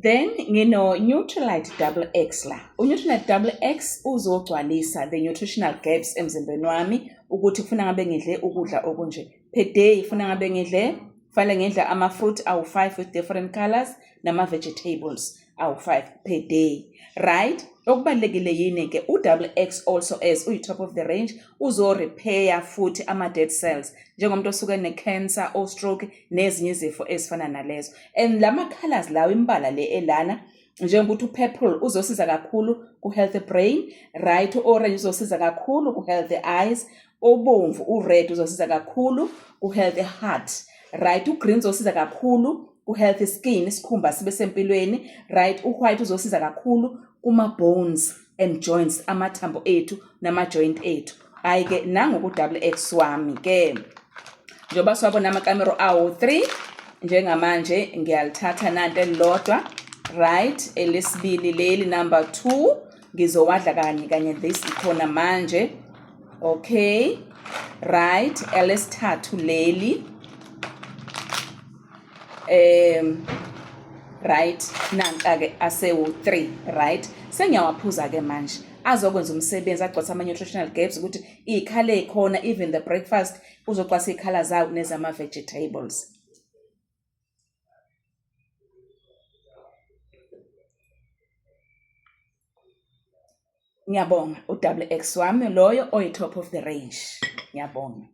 Then ngino-Nutrilite Double X la. U-Nutrilite Double X uzogcwalisa the nutritional gaps emzimbeni wami ukuthi kufuna ngabe ngidle ukudla okunje. Per day kufuna ngabe kufanele ngidla ama-fruit awu-5 with different colors nama-vegetables awu-5 per day. Right? Okubalulekile yini-ke u-Double X also as uyi-top of the range uzo-repair futhi ama-dead cells njengomuntu osuke ne-cancer or stroke nezinye izifo ezifana nalezo. And lama-colors lawo imbala le elana njengokuthi u-purple uzosiza kakhulu ku-healthy brain, right? U-orange uzosiza kakhulu ku-healthy eyes, obomvu u-red uzosiza kakhulu ku-healthy heart, right? U-green uzosiza kakhulu ku-healthy skin, isikhumba sibe sempilweni, right? U-white uzosiza kakhulu kuma-bones and joints, amathambo ethu nama-joint ethu. Hayi-ke nangoku-Double X wami-ke njengoba siwabona amakamero awu-3 njengamanje ngiyalithatha nanto elilodwa, right? Elesibili leli number 2 ngizowadla kanye this ikhona manje, okay, right? Elesithathu leli right, nanka-ke asewu-3, right? Sengiyawaphuza-ke manje azokwenza umsebenzi agcwalisa ama-nutritional gaps ukuthi iy'khala ey'khona, even the breakfast uzogcwalisa iy'khala zawo nezama-vegetables. Ngiyabonga u-Double X wami loyo oyi-top of the range. Ngiyabonga.